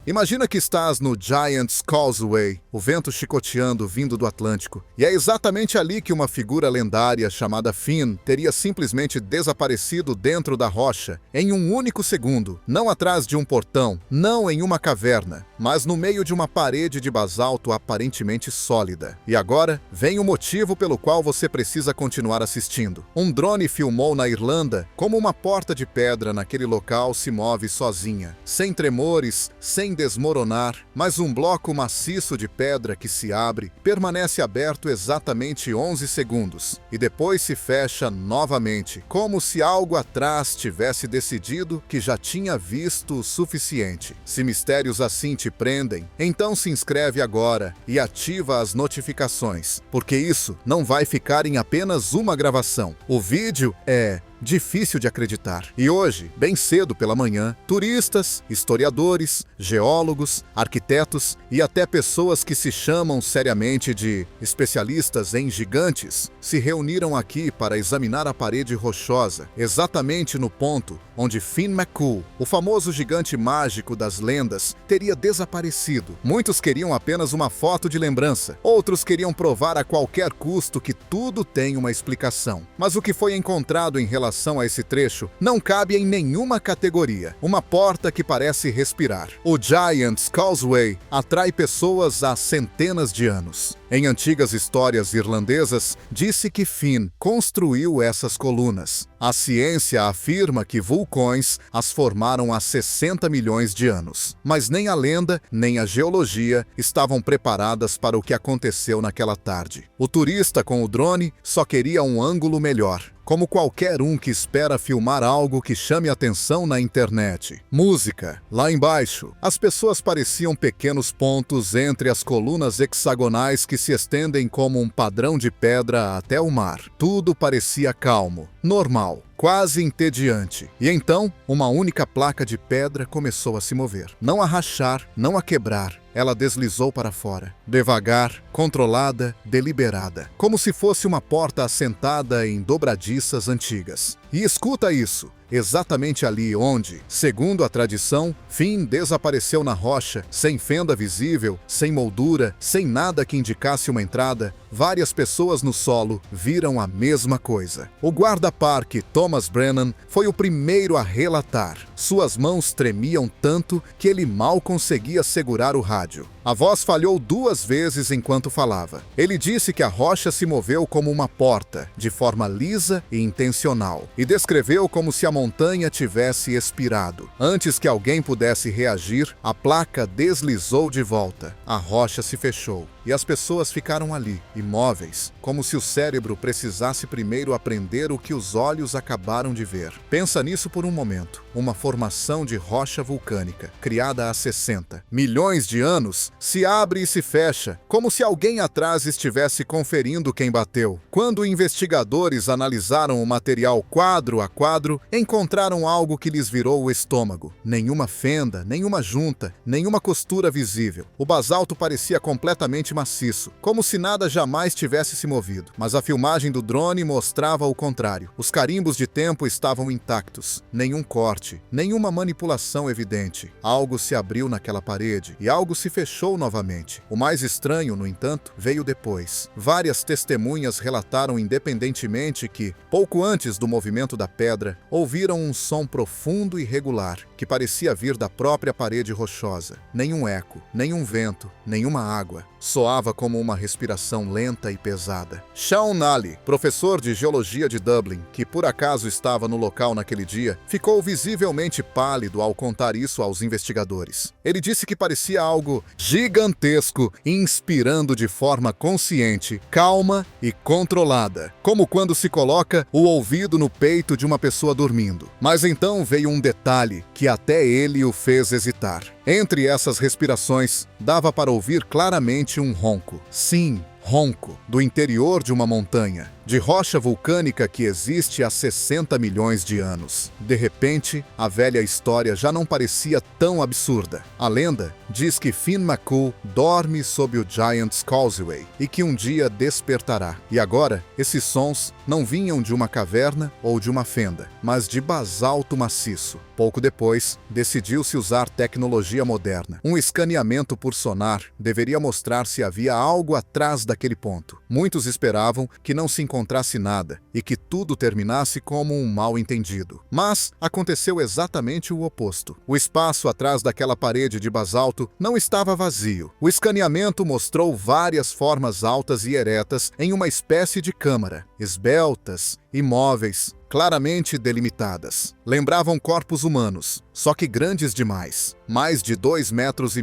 Imagina que estás no Giant's Causeway, o vento chicoteando vindo do Atlântico. E é exatamente ali que uma figura lendária chamada Finn teria simplesmente desaparecido dentro da rocha, em um único segundo, não atrás de um portão, não em uma caverna, mas no meio de uma parede de basalto aparentemente sólida. E agora, vem o motivo pelo qual você precisa continuar assistindo. Um drone filmou na Irlanda como uma porta de pedra naquele local se move sozinha, sem tremores, sem desmoronar, mas um bloco maciço de pedra que se abre, permanece aberto exatamente 11 segundos, e depois se fecha novamente, como se algo atrás tivesse decidido que já tinha visto o suficiente. Se mistérios assim te prendem, então se inscreve agora e ativa as notificações, porque isso não vai ficar em apenas uma gravação. O vídeo é difícil de acreditar. E hoje, bem cedo pela manhã, turistas, historiadores, geólogos, arquitetos e até pessoas que se chamam seriamente de especialistas em gigantes se reuniram aqui para examinar a parede rochosa, exatamente no ponto onde Finn McCool, o famoso gigante mágico das lendas, teria desaparecido. Muitos queriam apenas uma foto de lembrança, outros queriam provar a qualquer custo que tudo tem uma explicação. Mas o que foi encontrado em relação a esse trecho não cabe em nenhuma categoria. Uma porta que parece respirar. O Giant's Causeway atrai pessoas há centenas de anos. Em antigas histórias irlandesas, disse que Finn construiu essas colunas. A ciência afirma que vulcões as formaram há 60 milhões de anos. Mas nem a lenda, nem a geologia estavam preparadas para o que aconteceu naquela tarde. O turista com o drone só queria um ângulo melhor, como qualquer um que espera filmar algo que chame atenção na internet. Música. Lá embaixo, as pessoas pareciam pequenos pontos entre as colunas hexagonais que se estendem como um padrão de pedra até o mar. Tudo parecia calmo, normal, quase entediante. E então, uma única placa de pedra começou a se mover. Não a rachar, não a quebrar. Ela deslizou para fora, devagar, controlada, deliberada, como se fosse uma porta assentada em dobradiças antigas. E escuta isso! Exatamente ali onde, segundo a tradição, Finn desapareceu na rocha, sem fenda visível, sem moldura, sem nada que indicasse uma entrada, várias pessoas no solo viram a mesma coisa. O guarda-parque Thomas Brennan foi o primeiro a relatar. Suas mãos tremiam tanto que ele mal conseguia segurar o rádio. A voz falhou 2 vezes enquanto falava. Ele disse que a rocha se moveu como uma porta, de forma lisa e intencional, e descreveu como se a montanha tivesse expirado. Antes que alguém pudesse reagir, a placa deslizou de volta. A rocha se fechou e as pessoas ficaram ali, imóveis, como se o cérebro precisasse primeiro aprender o que os olhos acabaram de ver. Pensa nisso por um momento. Uma formação de rocha vulcânica, criada há 60 milhões de anos, se abre e se fecha, como se alguém atrás estivesse conferindo quem bateu. Quando investigadores analisaram o material quadro a quadro, encontraram algo que lhes virou o estômago. Nenhuma fenda, nenhuma junta, nenhuma costura visível. O basalto parecia completamente maciço, como se nada jamais tivesse se movido. Mas a filmagem do drone mostrava o contrário. Os carimbos de tempo estavam intactos. Nenhum corte, nenhuma manipulação evidente. Algo se abriu naquela parede e algo se fechou novamente. O mais estranho, no entanto, veio depois. Várias testemunhas relataram independentemente que, pouco antes do movimento da pedra, ouviram um som profundo e regular, que parecia vir da própria parede rochosa. Nenhum eco, nenhum vento, nenhuma água. Soava como uma respiração lenta e pesada. Sean Nally, professor de geologia de Dublin, que por acaso estava no local naquele dia, ficou visivelmente pálido ao contar isso aos investigadores. Ele disse que parecia algo gigantesco, inspirando de forma consciente, calma e controlada, como quando se coloca o ouvido no peito de uma pessoa dormindo. Mas então veio um detalhe que até ele o fez hesitar. Entre essas respirações, dava para ouvir claramente um ronco. Sim, ronco, do interior de uma montanha, de rocha vulcânica que existe há 60 milhões de anos. De repente, a velha história já não parecia tão absurda. A lenda diz que Finn McCool dorme sob o Giant's Causeway e que um dia despertará. E agora, esses sons não vinham de uma caverna ou de uma fenda, mas de basalto maciço. Pouco depois, decidiu-se usar tecnologia moderna. Um escaneamento por sonar deveria mostrar se havia algo atrás daquele ponto. Muitos esperavam que não se encontrasse nada e que tudo terminasse como um mal-entendido. Mas aconteceu exatamente o oposto. O espaço atrás daquela parede de basalto não estava vazio. O escaneamento mostrou várias formas altas e eretas em uma espécie de câmara, esbeltas, imóveis, claramente delimitadas. Lembravam corpos humanos, só que grandes demais. Mais de 2,5 metros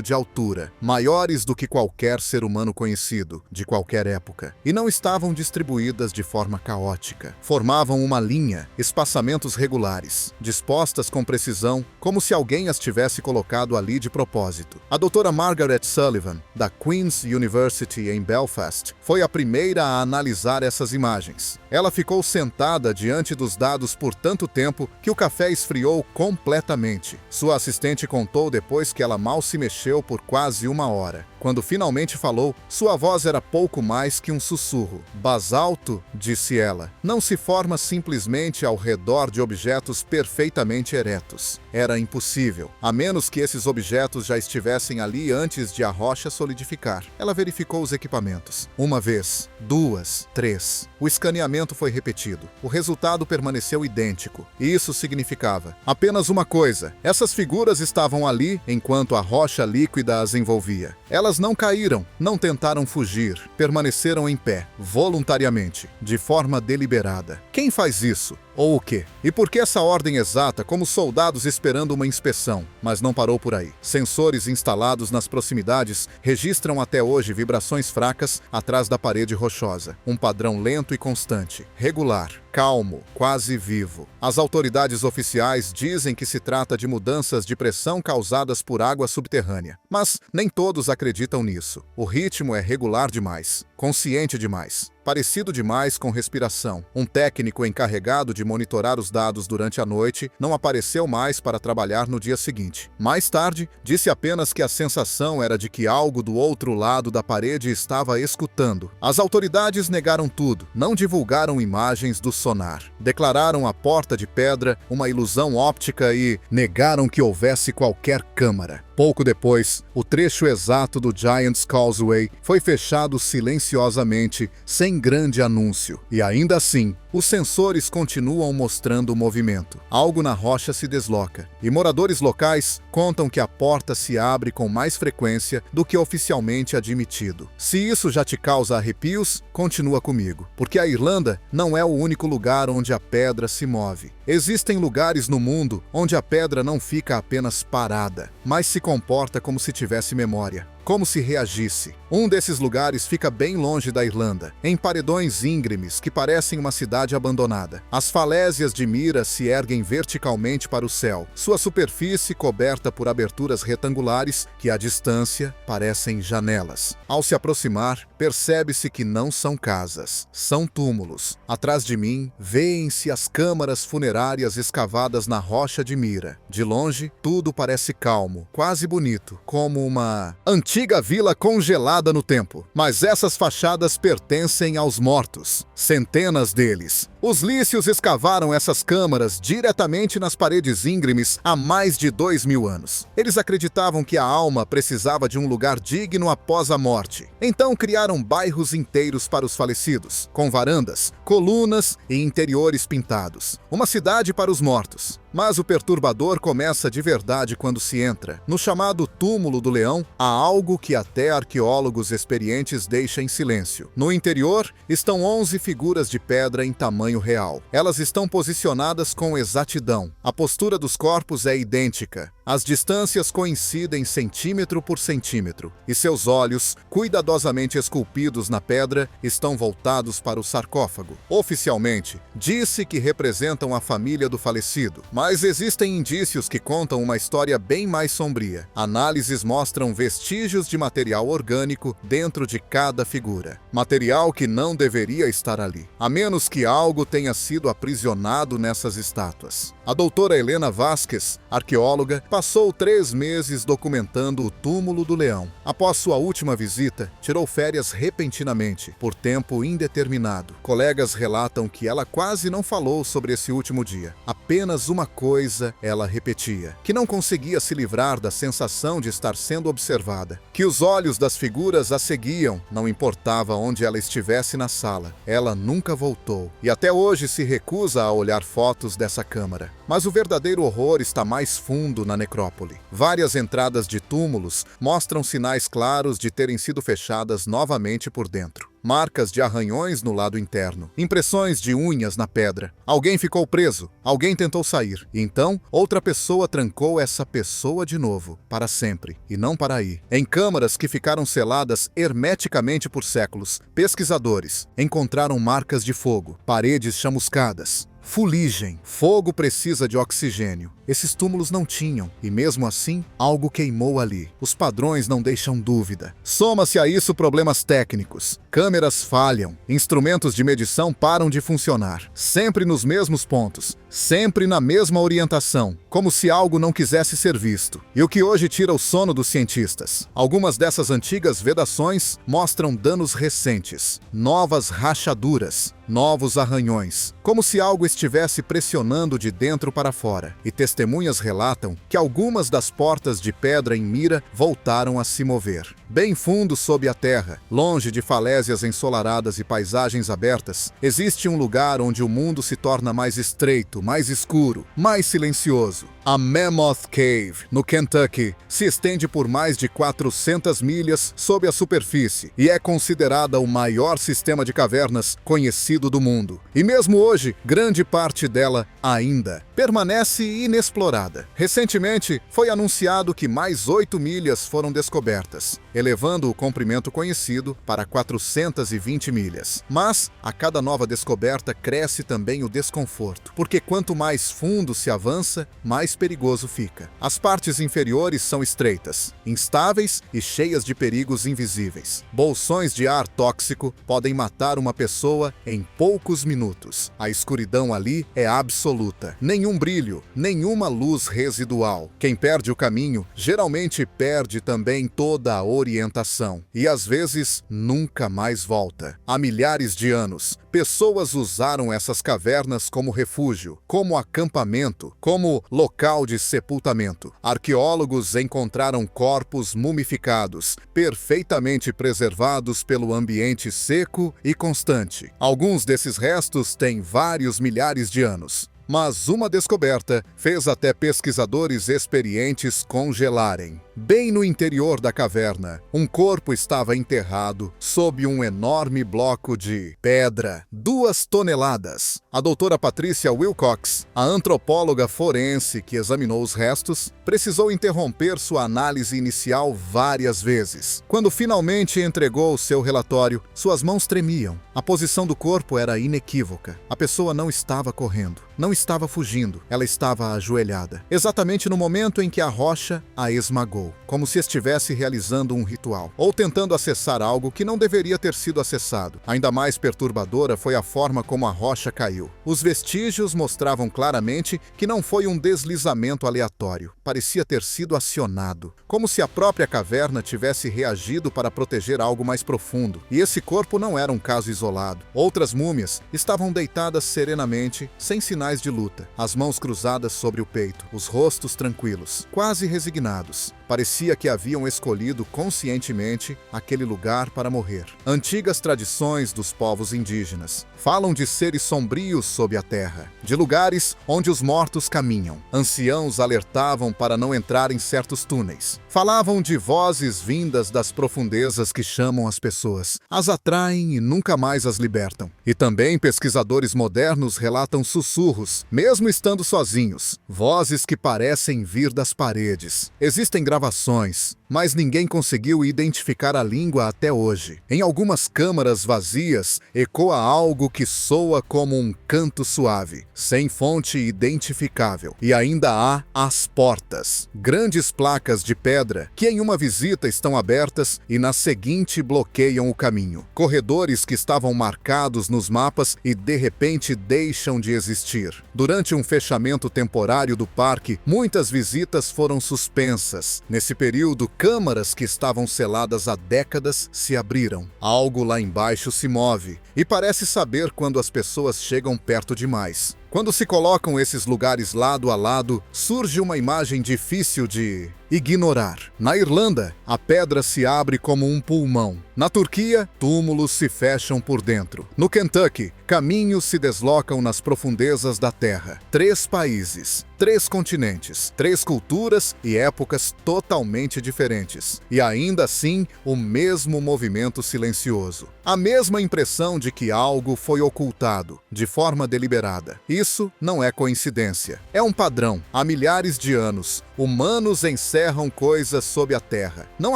de altura, maiores do que qualquer ser humano conhecido, de qualquer época. E não estavam distribuídas de forma caótica. Formavam uma linha, espaçamentos regulares, dispostas com precisão, como se alguém as tivesse colocado ali de propósito. A doutora Margaret Sullivan, da Queen's University em Belfast, foi a primeira a analisar essas imagens. Ela ficou sentada diante dos dados por tanto tempo que o café esfriou completamente. Sua assistente contou depois que ela mal se mexeu por quase 1 hora. Quando finalmente falou, sua voz era pouco mais que um sussurro. Basalto, disse ela, não se forma simplesmente ao redor de objetos perfeitamente eretos. Era impossível, a menos que esses objetos já estivessem ali antes de a rocha solidificar. Ela verificou os equipamentos. 1 vez, 2, 3. O escaneamento foi repetido. O resultado permaneceu idêntico. E isso significava apenas uma coisa: essas figuras estavam ali enquanto a rocha líquida as envolvia. Elas não caíram, não tentaram fugir, permaneceram em pé, voluntariamente, de forma deliberada. Quem faz isso? Ou o quê? E por que essa ordem exata, como soldados esperando uma inspeção? Mas não parou por aí. Sensores instalados nas proximidades registram até hoje vibrações fracas atrás da parede rochosa. Um padrão lento e constante, regular, calmo, quase vivo. As autoridades oficiais dizem que se trata de mudanças de pressão causadas por água subterrânea. Mas nem todos acreditam nisso. O ritmo é regular demais, consciente demais, parecido demais com respiração. Um técnico encarregado de monitorar os dados durante a noite não apareceu mais para trabalhar no dia seguinte. Mais tarde, disse apenas que a sensação era de que algo do outro lado da parede estava escutando. As autoridades negaram tudo, não divulgaram imagens do sonar. Declararam a porta de pedra uma ilusão óptica e negaram que houvesse qualquer câmara. Pouco depois, o trecho exato do Giant's Causeway foi fechado silenciosamente, sem grande anúncio. E ainda assim, os sensores continuam mostrando o movimento. Algo na rocha se desloca. E moradores locais contam que a porta se abre com mais frequência do que oficialmente admitido. Se isso já te causa arrepios, continua comigo. Porque a Irlanda não é o único lugar onde a pedra se move. Existem lugares no mundo onde a pedra não fica apenas parada, mas se comporta como se tivesse memória, como se reagisse. Um desses lugares fica bem longe da Irlanda, em paredões íngremes que parecem uma cidade abandonada. As falésias de Mira se erguem verticalmente para o céu, sua superfície coberta por aberturas retangulares que, à distância, parecem janelas. Ao se aproximar, percebe-se que não são casas, são túmulos. Atrás de mim, vêem-se as câmaras funerárias escavadas na rocha de Mira. De longe, tudo parece calmo, quase bonito, como uma antiga vila congelada no tempo. Mas essas fachadas pertencem aos mortos. Centenas deles. Os lícios escavaram essas câmaras diretamente nas paredes íngremes há mais de 2.000 anos. Eles acreditavam que a alma precisava de um lugar digno após a morte. Então criaram bairros inteiros para os falecidos, com varandas, colunas e interiores pintados. Uma cidade para os mortos. Mas o perturbador começa de verdade quando se entra. No chamado Túmulo do Leão, há algo que até arqueólogos experientes deixam em silêncio. No interior, estão 11 figuras de pedra em tamanho real. Elas estão posicionadas com exatidão. A postura dos corpos é idêntica. As distâncias coincidem centímetro por centímetro, e seus olhos, cuidadosamente esculpidos na pedra, estão voltados para o sarcófago. Oficialmente, disse que representam a família do falecido, mas existem indícios que contam uma história bem mais sombria. Análises mostram vestígios de material orgânico dentro de cada figura. Material que não deveria estar ali, a menos que algo tenha sido aprisionado nessas estátuas. A doutora Helena Vasquez, arqueóloga, passou 3 meses documentando o túmulo do leão. Após sua última visita, tirou férias repentinamente, por tempo indeterminado. Colegas relatam que ela quase não falou sobre esse último dia. Apenas uma coisa ela repetia: que não conseguia se livrar da sensação de estar sendo observada, que os olhos das figuras a seguiam, não importava onde ela estivesse na sala. Ela nunca voltou, e até hoje se recusa a olhar fotos dessa câmara. Mas o verdadeiro horror está mais fundo na necrópole. Várias entradas de túmulos mostram sinais claros de terem sido fechadas novamente por dentro. Marcas de arranhões no lado interno, impressões de unhas na pedra. Alguém ficou preso, alguém tentou sair, e então outra pessoa trancou essa pessoa de novo, para sempre, e não para aí. Em câmaras que ficaram seladas hermeticamente por séculos, pesquisadores encontraram marcas de fogo, paredes chamuscadas, fuligem. Fogo precisa de oxigênio. Esses túmulos não tinham, e mesmo assim, algo queimou ali. Os padrões não deixam dúvida. Soma-se a isso problemas técnicos. Câmeras falham, instrumentos de medição param de funcionar. Sempre nos mesmos pontos, sempre na mesma orientação, como se algo não quisesse ser visto. E o que hoje tira o sono dos cientistas? Algumas dessas antigas vedações mostram danos recentes, novas rachaduras, novos arranhões, como se algo estivesse pressionando de dentro para fora. E testemunhas relatam que algumas das portas de pedra em mira voltaram a se mover. Bem fundo sob a terra, longe de falésias ensolaradas e paisagens abertas, existe um lugar onde o mundo se torna mais estreito, mais escuro, mais silencioso. A Mammoth Cave, no Kentucky, se estende por mais de 400 milhas sob a superfície e é considerada o maior sistema de cavernas conhecido do mundo. E mesmo hoje, grande parte dela ainda permanece inexplorada. Recentemente, foi anunciado que mais 8 milhas foram descobertas, elevando o comprimento conhecido para 420 milhas. Mas, a cada nova descoberta, cresce também o desconforto, porque quanto mais fundo se avança, mais perigoso fica. As partes inferiores são estreitas, instáveis e cheias de perigos invisíveis. Bolsões de ar tóxico podem matar uma pessoa em poucos minutos. A escuridão ali é absoluta. Nenhum brilho, nenhuma luz residual. Quem perde o caminho, geralmente perde também toda a orientação. E às vezes, nunca mais volta. Há milhares de anos, pessoas usaram essas cavernas como refúgio, como acampamento, como local de sepultamento. Arqueólogos encontraram corpos mumificados, perfeitamente preservados pelo ambiente seco e constante. Alguns desses restos têm vários milhares de anos. Mas uma descoberta fez até pesquisadores experientes congelarem. Bem no interior da caverna, um corpo estava enterrado sob um enorme bloco de pedra, 2 toneladas. A doutora Patricia Wilcox, a antropóloga forense que examinou os restos, precisou interromper sua análise inicial várias vezes. Quando finalmente entregou seu relatório, suas mãos tremiam. A posição do corpo era inequívoca. A pessoa não estava correndo, não estava fugindo, ela estava ajoelhada, exatamente no momento em que a rocha a esmagou, como se estivesse realizando um ritual, ou tentando acessar algo que não deveria ter sido acessado. Ainda mais perturbadora foi a forma como a rocha caiu. Os vestígios mostravam claramente que não foi um deslizamento aleatório, parecia ter sido acionado, como se a própria caverna tivesse reagido para proteger algo mais profundo. E esse corpo não era um caso isolado. Outras múmias estavam deitadas serenamente, sem sinais de luta, as mãos cruzadas sobre o peito, os rostos tranquilos, quase resignados. Parecia que haviam escolhido conscientemente aquele lugar para morrer. Antigas tradições dos povos indígenas falam de seres sombrios sob a terra, de lugares onde os mortos caminham. Anciãos alertavam para não entrar em certos túneis, Falavam de vozes vindas das profundezas que chamam as pessoas, as atraem e nunca mais as libertam. E também pesquisadores modernos relatam sussurros, mesmo estando sozinhos, vozes que parecem vir das paredes. Existem gravações, mas ninguém conseguiu identificar a língua até hoje. Em algumas câmaras vazias, ecoa algo que soa como um canto suave, sem fonte identificável. E ainda há as portas, grandes placas de pedra que em uma visita estão abertas e na seguinte bloqueiam o caminho. Corredores que estavam marcados nos mapas e de repente deixam de existir. Durante um fechamento temporário do parque, muitas visitas foram suspensas. Nesse período, câmaras que estavam seladas há décadas se abriram. Algo lá embaixo se move e parece saber quando as pessoas chegam perto demais. Quando se colocam esses lugares lado a lado, surge uma imagem difícil de ignorar. Na Irlanda, a pedra se abre como um pulmão. Na Turquia, túmulos se fecham por dentro. No Kentucky, caminhos se deslocam nas profundezas da terra. 3 países, 3 continentes, 3 culturas e épocas totalmente diferentes. E ainda assim, o mesmo movimento silencioso. A mesma impressão de que algo foi ocultado, de forma deliberada. Isso não é coincidência. É um padrão. Há milhares de anos, humanos encerram coisas sob a terra. Não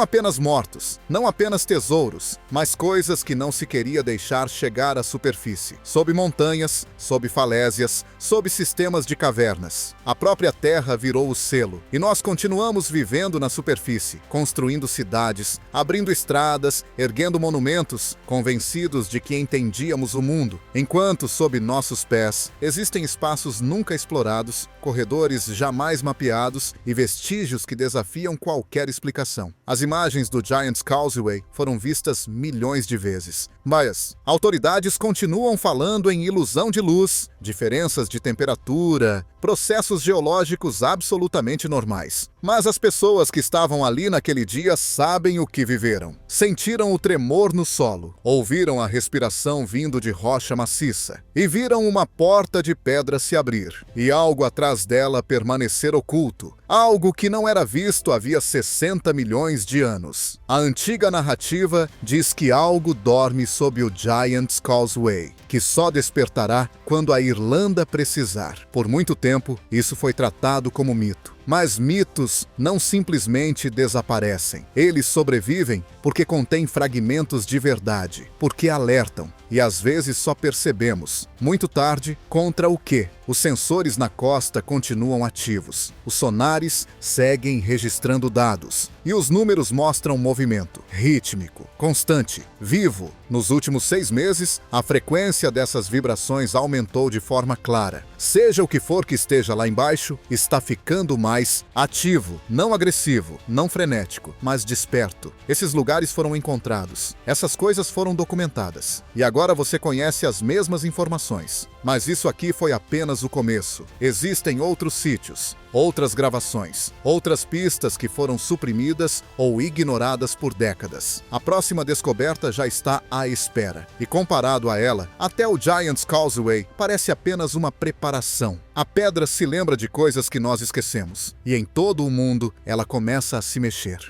apenas mortos, não apenas tesouros, mas coisas que não se queria deixar chegar à superfície. Sob montanhas, sob falésias, sob sistemas de cavernas. A própria terra virou o selo, e nós continuamos vivendo na superfície, construindo cidades, abrindo estradas, erguendo monumentos, convencidos de que entendíamos o mundo, enquanto sob nossos pés existem espaços nunca explorados, corredores jamais mapeados e vestígios que desafiam qualquer explicação. As imagens do Giant's Causeway foram vistas milhões de vezes, mas autoridades continuam falando em ilusão de luz, diferenças de temperatura, processos geológicos absolutamente normais. Mas as pessoas que estavam ali naquele dia sabem o que viveram. Sentiram o tremor no solo, ouviram a respiração vindo de rocha maciça e viram uma porta de pedra se abrir e algo atrás dela permanecer oculto. Algo que não era visto havia 60 milhões de anos. A antiga narrativa diz que algo dorme sob o Giant's Causeway, que só despertará quando a Irlanda precisar. Por muito tempo, isso foi tratado como mito. Mas mitos não simplesmente desaparecem. Eles sobrevivem porque contêm fragmentos de verdade, porque alertam. E às vezes só percebemos, muito tarde, contra o quê? Os sensores na costa continuam ativos. Os sonares seguem registrando dados. E os números mostram movimento, rítmico, constante, vivo. Nos últimos 6 meses, a frequência dessas vibrações aumentou de forma clara. Seja o que for que esteja lá embaixo, está ficando mais ativo, não agressivo, não frenético, mas desperto. Esses lugares foram encontrados. Essas coisas foram documentadas. E agora você conhece as mesmas informações. Mas isso aqui foi apenas o começo. Existem outros sítios, outras gravações, outras pistas que foram suprimidas ou ignoradas por décadas. A próxima descoberta já está à espera. E comparado a ela, até o Giant's Causeway parece apenas uma preparação. A pedra se lembra de coisas que nós esquecemos. E em todo o mundo, ela começa a se mexer.